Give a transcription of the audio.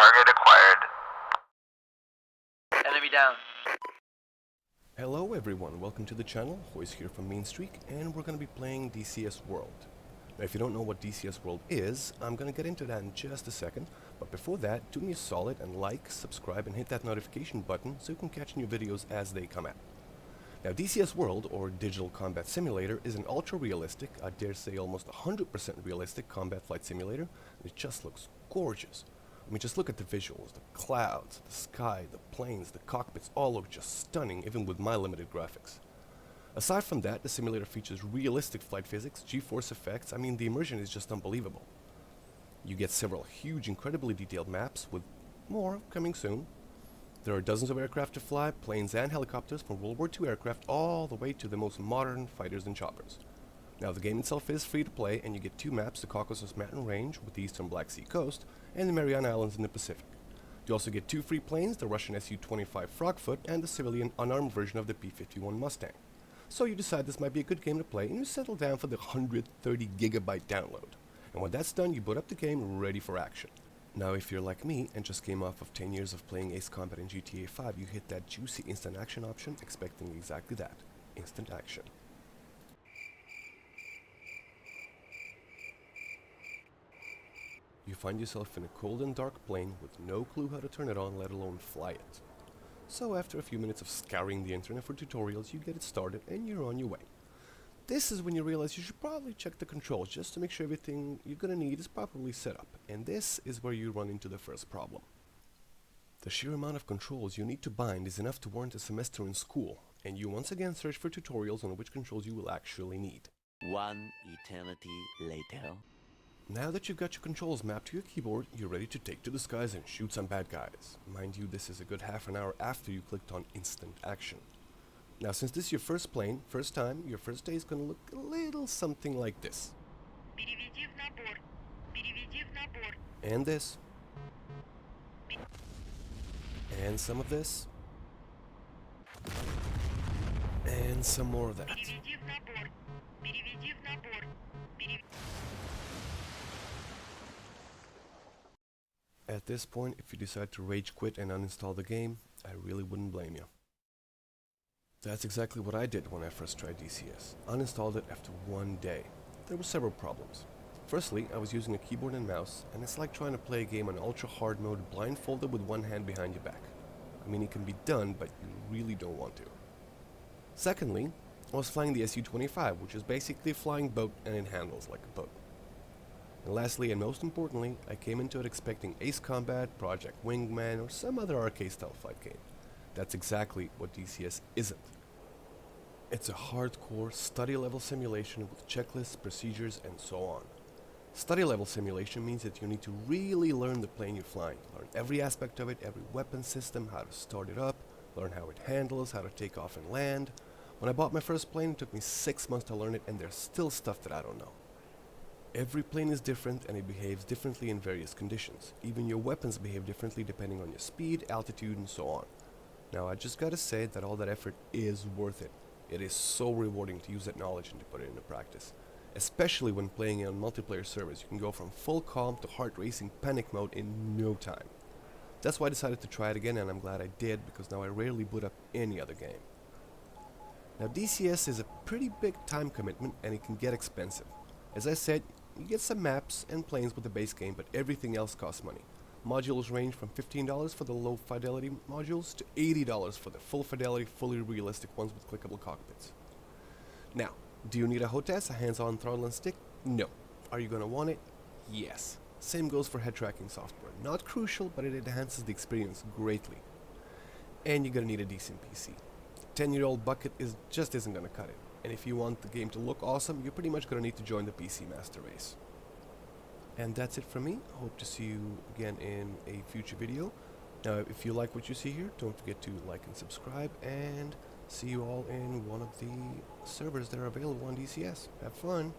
Target acquired. Enemy down. Hello everyone, welcome to the channel. Hoist here from Main Streak, and we're going to be playing DCS World. Now if you don't know what DCS World is, I'm going to get into that in just a second, but before that, do me a solid and like, subscribe and hit that notification button so you can catch new videos as they come out. Now DCS World, or Digital Combat Simulator, is an ultra-realistic, I dare say almost 100% realistic combat flight simulator, and it just looks gorgeous. I mean, just look at the visuals, the clouds, the sky, the planes, the cockpits, all look just stunning, even with my limited graphics. Aside from that, the simulator features realistic flight physics, G-force effects. I mean, the immersion is just unbelievable. You get several huge, incredibly detailed maps, with more coming soon. There are dozens of aircraft to fly, planes and helicopters, from World War II aircraft all the way to the most modern fighters and choppers. Now, the game itself is free to play, and you get two maps, the Caucasus Mountain Range with the eastern Black Sea coast, and the Mariana Islands in the Pacific. You also get two free planes, the Russian Su-25 Frogfoot and the civilian unarmed version of the P-51 Mustang. So you decide this might be a good game to play, and you settle down for the 130 gigabyte download. And when that's done, you boot up the game ready for action. Now, if you're like me and just came off of 10 years of playing Ace Combat in GTA 5, you hit that juicy instant action option, expecting exactly that, instant action. You find yourself in a cold and dark plane with no clue how to turn it on, let alone fly it. So after a few minutes of scouring the internet for tutorials, you get it started and you're on your way. This is when you realize you should probably check the controls just to make sure everything you're gonna need is properly set up. And this is where you run into the first problem. The sheer amount of controls you need to bind is enough to warrant a semester in school, and you once again search for tutorials on which controls you will actually need. One eternity later. Now that you've got your controls mapped to your keyboard, you're ready to take to the skies and shoot some bad guys. Mind you, this is a good half an hour after you clicked on instant action. Now, since this is your first plane, first time, your first day is gonna look a little something like this. Переведи в набор. Переведи в набор. And this. And some of this. And some more of that. Переведи в набор. Переведи в набор. At this point, if you decide to rage quit and uninstall the game, I really wouldn't blame you. That's exactly what I did when I first tried DCS. Uninstalled it after one day. There were several problems. Firstly, I was using a keyboard and mouse, and it's like trying to play a game on ultra hard mode blindfolded with one hand behind your back. I mean, it can be done, but you really don't want to. Secondly, I was flying the Su-25, which is basically a flying boat and it handles like a boat. And lastly, and most importantly, I came into it expecting Ace Combat, Project Wingman, or some other arcade-style fight game. That's exactly what DCS isn't. It's a hardcore, study-level simulation with checklists, procedures, and so on. Study-level simulation means that you need to really learn the plane you're flying, learn every aspect of it, every weapon system, how to start it up, learn how it handles, how to take off and land. When I bought my first plane, it took me 6 months to learn it, and there's still stuff that I don't know. Every plane is different and it behaves differently in various conditions. Even your weapons behave differently depending on your speed, altitude, and so on. Now, I just gotta say that all that effort is worth it. It is so rewarding to use that knowledge and to put it into practice. Especially when playing on multiplayer servers, you can go from full calm to heart-racing panic mode in no time. That's why I decided to try it again, and I'm glad I did, because now I rarely boot up any other game. Now, DCS is a pretty big time commitment and it can get expensive. As I said, you get some maps and planes with the base game, but everything else costs money. Modules range from $15 for the low fidelity modules to $80 for the full fidelity, fully realistic ones with clickable cockpits. Now, do you need a HOTAS, a hands-on throttle and stick? No. Are you gonna want it? Yes. Same goes for head tracking software. Not crucial, but it enhances the experience greatly. And you're gonna need a decent PC. 10-year-old bucket just isn't gonna cut it. And if you want the game to look awesome, you're pretty much gonna need to join the PC Master Race. And that's it from me. Hope to see you again in a future video. Now, if you like what you see here, don't forget to like and subscribe, and see you all in one of the servers that are available on DCS. Have fun!